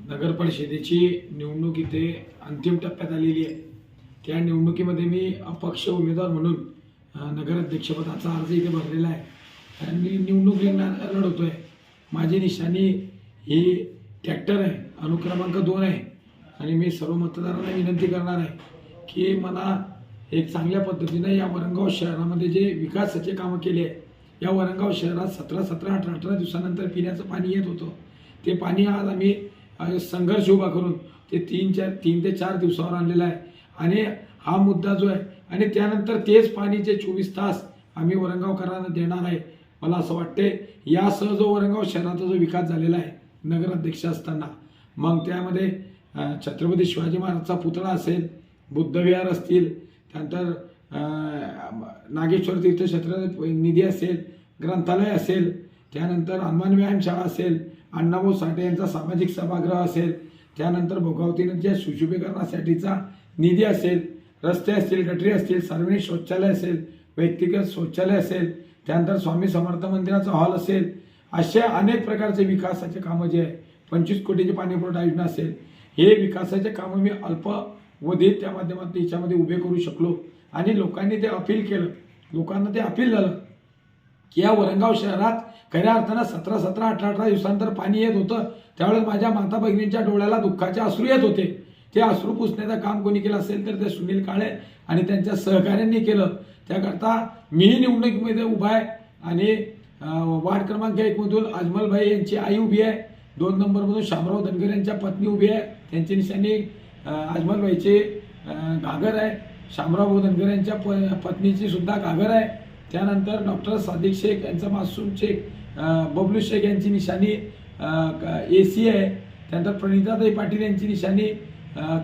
नगर परिषदेची निवडणूक इथे अंतिम टप्प्यात आलेली आहे। त्या निवडणुकीमध्ये मी अपक्ष उमेदवार म्हणून नगराध्यक्षपदाचा अर्ज इथे भरलेला आहे आणि मी निवडणूक लढवतोय। माझी निशाणी ही ट्रॅक्टर आहे, अनुक्रमांक 2 आहे आणि मी सर्व मतदारांना विनंती करणार आहे की मला एक चांगल्या पद्धतीने या वरणगाव शहरामध्ये जे विकासाचे कामं केले आहे, या वरणगाव शहरात 17-18 दिवसानंतर पिण्याचं पाणी येत होतं। ते पाणी आज आम्ही संघर्ष उभा करून ते 3 ते 4 दिवसावर आणलेला आहे आणि हा मुद्दा जो आहे आणि त्यानंतर तेच पाणीचे 24 तास आम्ही वरणगावकरांना देणार आहे। मला असं वाटते यासह जो वरणगाव शहराचा जो विकास झालेला आहे नगराध्यक्ष असताना, मग त्यामध्ये छत्रपती शिवाजी महाराजचा पुतळा असेल, बुद्धविहार असतील, त्यानंतर नागेश्वर तीर्थक्षेत्र निधी असेल, ग्रंथालय असेल, त्यानंतर हनुमान व्यायामशाळा असेल, अण्णाभाऊ साठे यांचा सामाजिक सभागृह असेल, त्यानंतर भोगावतीनंतर सुशोभीकरणासाठीचा निधी असेल, रस्ते असतील, गटरी असतील, सार्वजनिक शौचालय असेल, व्यक्तिगत शौचालय असेल, त्यानंतर स्वामी समर्थ मंदिराचा हॉल असेल, असे अनेक प्रकारचे विकासाचे कामं जे आहे 25 कोटीची पाणीपुरवठा योजना असेल, हे विकासाचे कामं मी अल्पावधीत त्या माध्यमातून याच्यामध्ये उभे करू शकलो आणि लोकांनी ते अपील केलं। लोकांना ते अपील झालं की या वरणगाव शहरात खऱ्या अर्थानं 17-18 दिवसांतर पाणी येत होतं। त्यावेळेस माझ्या माता भगिनींच्या डोळ्याला दुःखाचे अश्रू येत होते। ते अश्रू पुसण्याचं काम कोणी केलं असेल तर ते सुनील काळे आणि त्यांच्या सहकाऱ्यांनी केलं। त्याकरता मीही निवडणुकीमध्ये उभा आहे आणि वार्ड क्रमांक 1 मधून अजमलभाई यांची आई उभी आहे, 2 नंबरमधून शामराव धनगर यांच्या पत्नी उभी आहे, त्यांची निशाणी अजमलभाईचे घागर आहे, शामराव धनगर यांच्या पत्नीची सुद्धा घागर आहे, त्यानंतर डॉक्टर सादिक शेख यांचा मासूम शेख, बबलू शेख यांची निशाणी AC आहे, त्यानंतर प्रणिताताई पाटील यांची निशाणी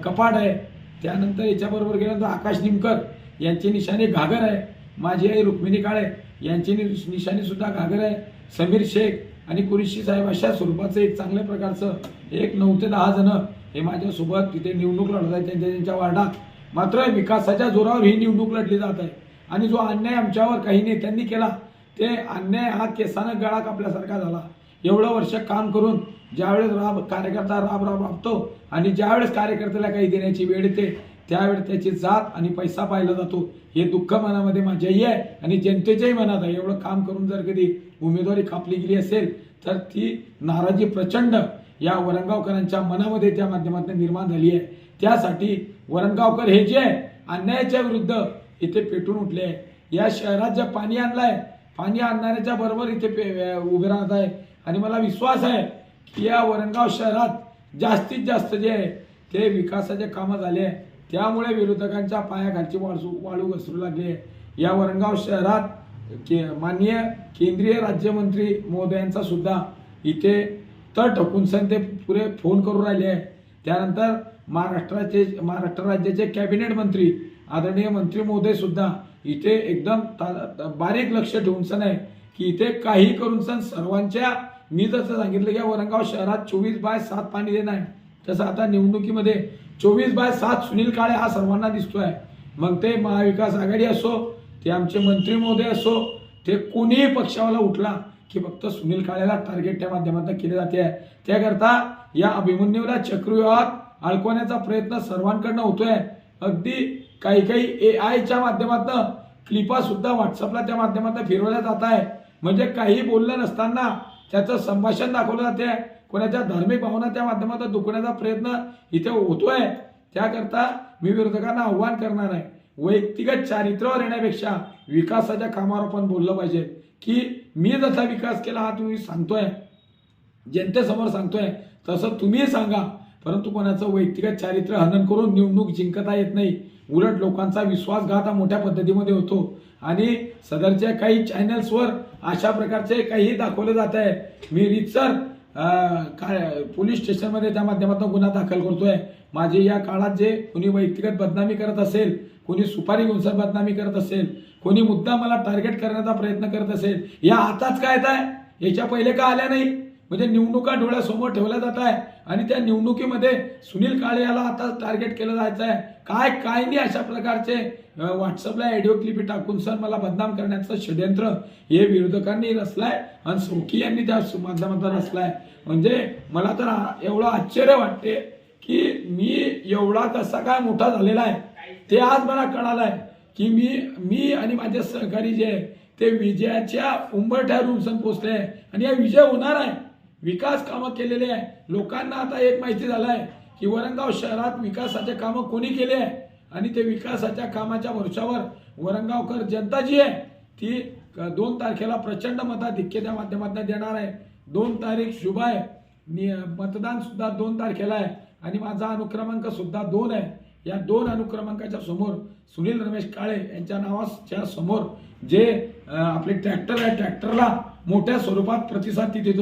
कपाट आहे, त्यानंतर याच्याबरोबर गेल्यानंतर आकाश निमकर यांची निशाणी घागर आहे, माझी आई रुक्मिणी काळे यांची निशाणी सुद्धा घागर आहे, समीर शेख आणि कुरेशी साहेब अशा स्वरूपाचं एक चांगल्या प्रकारचं 9 ते 10 जण हे माझ्यासोबत तिथे निवडणूक लढत आहेत त्यांच्या वार्डात। मात्र विकासाच्या जोरावर ही निवडणूक लढली जात आहे आणि जो अन्याय आमच्यावर काही नेत्यांनी केला ते अन्याय हा केसानं गळा कापल्यासारखा झाला। एवढं वर्ष काम करून ज्यावेळेस कार्यकर्ता राबतो आणि ज्यावेळेस कार्यकर्त्याला काही देण्याची वेळ येते त्यावेळेस त्याची जात आणि पैसा पाहिला जातो, हे दुःख मनामध्ये माझ्याही आहे आणि जनतेच्याही मनात आहे। एवढं काम करून जर कधी उमेदवारी कापली गेली असेल तर ती नाराजी प्रचंड या वरणगावकरांच्या मनामध्ये त्या माध्यमातून निर्माण झाली आहे। त्यासाठी वरणगावकर हे जे अन्यायाच्या विरुद्ध इथे पेटून उठले आहे। या शहरात जे पाणी आणलंय, पाणी आणणाऱ्याच्या बरोबर इथे उभे राहत आहे आणि मला विश्वास आहे की या वरणगाव शहरात जास्तीत जास्त जे आहे ते विकासाचे कामं झाले आहे, त्यामुळे विरोधकांच्या पायाखालची वाळू घसरू लागली आहे। या वरणगाव शहरात माननीय केंद्रीय राज्यमंत्री महोदयांचा सुद्धा इथे तर ठोकून सण ते पुरे फोन करून राहिले आहे। त्यानंतर महाराष्ट्र राज्याचे कॅबिनेट मंत्री आदरणीय मंत्री महोदय सुद्धा इथे एकदम बारीक लक्ष ठेवून सण आहे की इथे काही करून सण सर्वांच्या, मी जसं सांगितलं की वरणगाव शहरात 24/7 पाणी देणं आहे, तसं आता निवडणुकीमध्ये 24/7 सुनील काळे हा सर्वांना दिसतोय। मग ते महाविकास आघाडी असो, ते आमचे मंत्री महोदय असो, ते कोणीही पक्षावाला उठला की फक्त सुनील काळेला टार्गेट त्या माध्यमातून केले जाते आहे। त्याकरता या अभिमन्यूला चक्रव्यूहात अडकवण्याचा प्रयत्न सर्वांकडनं होतोय। अगदी काही AIच्या माध्यमातून क्लिपा सुद्धा व्हॉट्सअपला त्या माध्यमातून फिरवल्या जात आहे, म्हणजे काही बोललं नसताना त्याचं संभाषण दाखवलं जाते, कोणाच्या धार्मिक भावना त्या माध्यमातून दुखवण्याचा प्रयत्न इथे होतोय। त्याकरता मी विरोधकांना आव्हान करणार आहे, वैयक्तिक चारित्र्यावर येण्यापेक्षा विकासाच्या कामावर आपण बोललं पाहिजे की मी जसा विकास केला हा तुम्ही सांगतोय, जनतेसमोर सांगतोय, तसं तुम्ही सांगा, परंतु कोणाचं वैयक्तिक चारित्र्य हनन करून निवडणूक जिंकता येत नाही। उलट लोकांचा विश्वासघात हा मोठ्या पद्धतीमध्ये होतो आणि सदरच्या काही चॅनल्सवर अशा प्रकारचे काही दाखवले जात आहे। मी रितसर पोलीस स्टेशनमध्ये त्या माध्यमातून गुन्हा दाखल करतोय। माझे या काळात जे कोणी वैयक्तिक बदनामी करत असेल, कोणी सुपारी गुंसर बदनामी करत असेल, कोणी मुद्दा मला टार्गेट करण्याचा प्रयत्न करत असेल, या आताच काय आहे, याच्या पहिले का आल्या नाही? म्हणजे निवडणुका डोळ्यासमोर ठेवल्या जात आहे आणि त्या निवडणुकीमध्ये सुनील काळे याला आता टार्गेट केलं जायचं आहे. काय काय नाही अशा प्रकारचे व्हॉट्सअपला ऑडिओ क्लिपी टाकून सर मला बदनाम करण्याचं षड्यंत्र हे विरोधकांनी रचलाय आणि सोकी यांनी त्या माध्यमातून रचलाय. म्हणजे मला तर एवढं आश्चर्य वाटते की मी एवढा कसा काय मोठा झालेला आहे ते आज मला कळालं आहे की मी आणि माझे सहकारी जे आहे ते विजयाच्या उंबरठ्यावर पोचले आहे आणि हा विजय होणार आहे. विकास कामं केलेले आहे. लोकांना आता एक माहिती झालं आहे की वरणगाव शहरात विकासाचे कामं कोणी केले आहे आणि ते विकासाच्या कामाच्या वर्षावर वरणगावकर जनता जी आहे ती 2 तारखेला प्रचंड मताधिक्याच्या माध्यमातून देणार आहे. 2 तारीख शुभ आहे. मतदान सुद्धा 2 तारखेला आहे आणि माझा अनुक्रमांक सुद्धा 2 आहे. या 2 अनुक्रमांकाच्या समोर सुनील रमेश काळे यांच्या नावाच्या समोर जे आपले ट्रॅक्टर आहे ट्रॅक्टरला मोठ्या स्वरूपात प्रतिसाद तिथे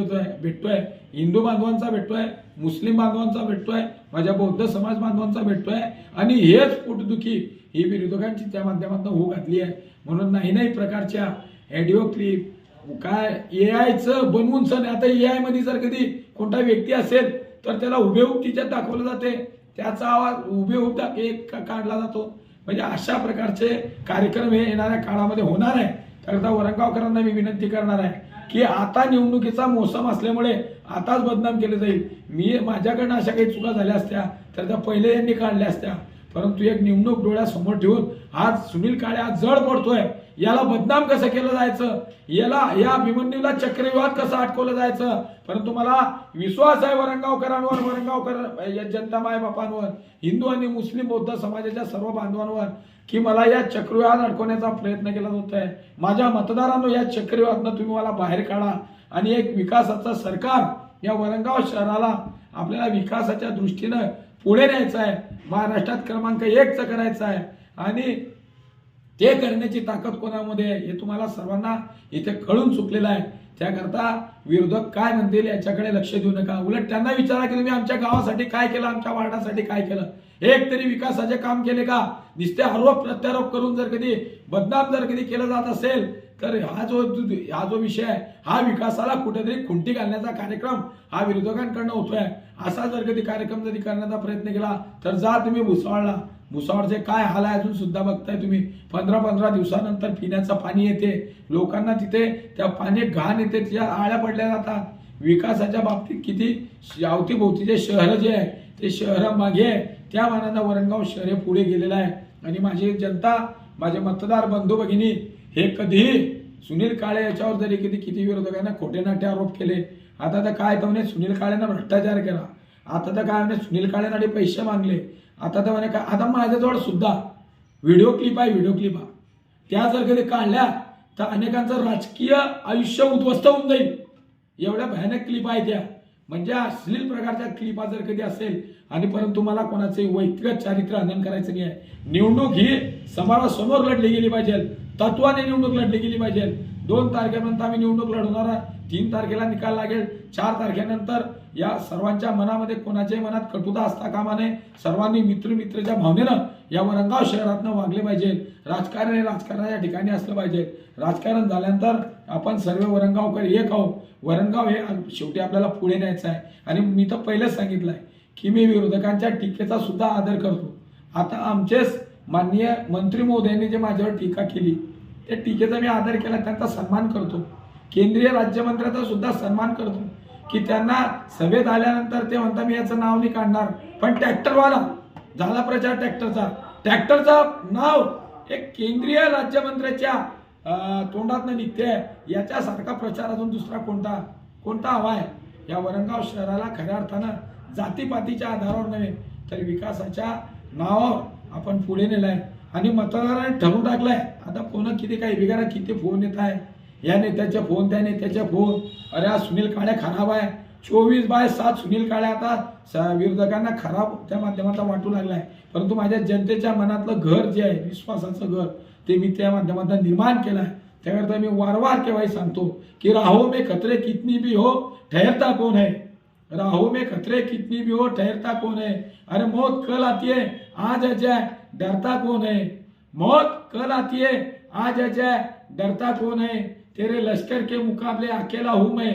भेटतोय. हिंदू बांधवांचा भेटतोय, मुस्लिम बांधवांचा भेटतोय, माझ्या बौद्ध समाज बांधवांचा भेटतोय आणि हेच पोटदुखी ही विरोधकांची त्या माध्यमातून होऊ घातली आहे. म्हणून नाही प्रकारच्या ऑडिओ क्लिप काय एआयचं बनवून सण आता एआय मध्ये जर कधी कोणता व्यक्ती असेल तर त्याला हुबेहूब तिच्यात दाखवलं जाते, त्याचा आवाज हुबेहूब काढला जातो. म्हणजे अशा प्रकारचे कार्यक्रम हे येणाऱ्या काळामध्ये होणार आहे. त्याकरता वरणगावकरांना मी विनंती करणार आहे की आता निवडणुकीचा मोसम असल्यामुळे आताच बदनाम केले जाईल. माझ्याकडनं अशा काही चुका झाल्या असत्या तर त्या पहिले यांनी काढल्या असत्या. परंतु एक निवडणूक डोळ्यासमोर ठेवून आज सुनील काळे आज जड पडतोय. याला बदनाम कसं केलं जायचं, या अभिमन्यूला चक्रव्यूहात कसं अटकवलं जायचं. परंतु मला विश्वास आहे वरणगावकरांवर, वरणगावकर जनता मायबापांवर, हिंदू आणि मुस्लिम बौद्ध समाजाच्या सर्व बांधवांवर की मला या चक्रव्यूहात अडकवण्याचा प्रयत्न केला जात आहे. माझ्या मतदारांनो या चक्रव्यूहातनं तुम्ही मला बाहेर काढा आणि एक विकासाचं सरकार या वरणगाव शहराला आपल्याला विकासाच्या दृष्टीनं पुढे न्यायचं आहे. महाराष्ट्रात क्रमांक 1चं करायचं आहे आणि ते करण्याची ताकद कोणामध्ये आहे हे तुम्हाला सर्वांना इथे कळून चुकलेलं आहे. त्याकरता विरोधक काय म्हणतील याच्याकडे लक्ष देऊ नका. उलट त्यांना विचारा की तुम्ही आमच्या गावासाठी काय केलं, आमच्या वार्डासाठी काय केलं, एक तरी विकासाचे काम केले का. नुसते आरोप प्रत्यारोप करून जर कधी बदनाम जर कधी केलं जात असेल तर हा जो विषय आहे हा विकासाला कुठेतरी खुंटी घालण्याचा कार्यक्रम हा विरोधकांकडनं होतोय. असा जर कधी कार्यक्रम जरी करण्याचा प्रयत्न केला तर जा तुम्ही भुसावळचे काय हाल आहे अजून सुद्धा बघताय तुम्ही. 15 दिवसानंतर पिण्याचं पाणी येते, लोकांना तिथे त्या पाणी घाण येते, तिच्या आळ्या पडल्या जातात. विकासाच्या बाबतीत किती अवतीभोवतीचे शहर जे आहे ते शहर मागे आहे, त्या मानानं वरणगाव शहर पुढे गेलेलं आहे. आणि माझी जनता, माझे मतदार बंधू भगिनी हे कधीही सुनील काळे याच्यावर जरी किती विरोधकांना खोटे नाट्य आरोप केले. आता तर काय तर म्हणे सुनील काळेनं भ्रष्टाचार केला, आता तर काय म्हणे सुनील काळेनं पैसे मागले, आता तर म्हणे काय. आता माझ्याजवळ सुद्धा व्हिडिओ क्लिप आहे, त्या जर कधी काढल्या तर अनेकांचं राजकीय आयुष्य उद्ध्वस्त होऊन जाईल. एवढ्या भयानक क्लिप आहे त्या. म्हणजे अश्लील प्रकारच्या क्लिपा जर कधी असेल आणि परंतु मला कोणाचे व्यक्तिगत चारित्र्य हनन करायचं नाही आहे. निवडणूक ही समाजासमोर लढली गेली पाहिजे, तत्वाने निवडणूक लढली गेली पाहिजे. 2 तारखेपर्यंत आम्ही निवडणूक लढवणार आहे. 3 तारखेला निकाल लागेल. 4 तारखेनंतर या सर्वांच्या मनामध्ये कोणाच्याही मनात कटुता असता कामा नये. सर्वांनी मित्रच्या भावनेनं या वरणगाव शहरातनं वागले पाहिजे. राजकारण हे राजकारणाच्या ठिकाणी असलं पाहिजे. राजकारण झाल्यानंतर आपण सर्व वरणगावकर एक आहोत. वरणगाव हे शेवटी आपल्याला पुढे न्यायचं आहे. आणि मी तर पहिलेच सांगितलं आहे की मी विरोधकांच्या टीकेचा सुद्धा आदर करतो. आता आमचेच माननीय मंत्री महोदयांनी जे माझ्यावर टीका केली त्या टीकेचा मी आदर केला, त्यांचा सन्मान करतो. केंद्रीय राज्यमंत्र्याचा सुद्धा सन्मान करतो की त्यांना सभेत आल्यानंतर ते म्हणतात मी याचं नाव नाही काढणार, पण ट्रॅक्टरवाला झाला प्रचार ट्रॅक्टरचा नाव एक केंद्रीय राज्यमंत्र्याच्या तोंडातनं निघते. याच्यासारखा प्रचार अजून दुसरा कोणता हवा आहे. या वरणगाव शहराला खऱ्या अर्थानं जातीपातीच्या आधारावर नव्हे तर विकासाच्या नावावर आपण पुढे नेलाय आणि मतदारांनी ठरवून टाकलाय. आता फोन किती फोन येत आहे, या नेत्याचे फोन त्या नेत्याचे फोन. अरे हा सुनील काळे खराब आहे. 24/7 सुनील काळे आता विरोधकांना खराब त्या माध्यमातून वाटू लागलाय. परंतु माझ्या जनतेच्या मनातलं घर जे आहे विश्वासाचं घर ते मी त्या माध्यमातून निर्माण केलं आहे. त्याकरता मी वारंवार केव्हाही सांगतो की राहो में खतरे कितनी भी हो ठहरता कौन है, राहो में खतरे कितनी भी हो ठहरता कौन है. अरे मौत कल आती है आज आ जाए डरता कौन है, मौत कल आती है आज आ जाए डरता कौन है. तेरे लश्कर के मुकाबले अकेला हूं मैं,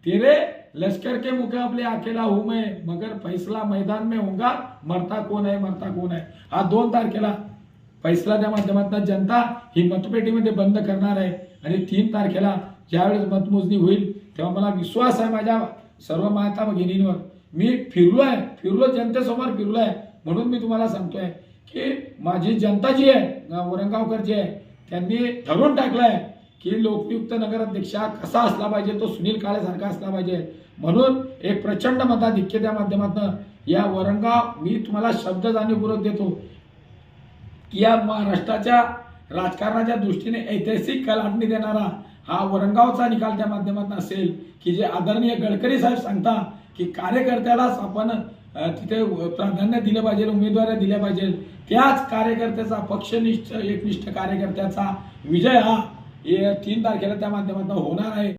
तेरे लश्कर के मुकाबले अकेला हूं मैं, मगर फैसला मैदान में होगा, मरता कोण आहे मरता कोण आहे। हा 2 तारखेला फैसलाच्या माध्यमातून जनता ही मतपेटीमध्ये बंद करणार आहे आणि 3 तारखेला ज्यावेळेस मतमोजणी होईल तेव्हा मला विश्वास आहे माझ्या सर्व माता भगिनींवर। मी फिरलो जनतेसमोर फिरलोय, म्हणून मी तुम्हाला सांगतोय की माझी जनता जी आहे वरंगावकर जी आहे त्यांनी ठरवून टाकलंय की लोकनियुक्त नगराध्यक्ष कसा असला पाहिजे, तो सुनील काळेसारखा असला पाहिजे। म्हणून एक प्रचंड मताधिक्यतेच्या माध्यमातून या वरंगाव मी तुम्हाला शब्द जाणीवपूर्वक देतो की या महाराष्ट्राच्या राजकारणाच्या दृष्टीने ऐतिहासिक कलाटणी देणारा हा वरंगावचा निकाल त्या माध्यमातून असेल की जे आदरणीय गडकरी साहेब सांगता की कार्यकर्त्यालाच आपण तिथे प्राधान्य दिलं पाहिजे, उमेदवारी दिल्या पाहिजे। त्याच कार्यकर्त्याचा पक्षनिष्ठ एकनिष्ठ कार्यकर्त्याचा विजय हा 3 तारखेला त्या माध्यमातून होणार आहे।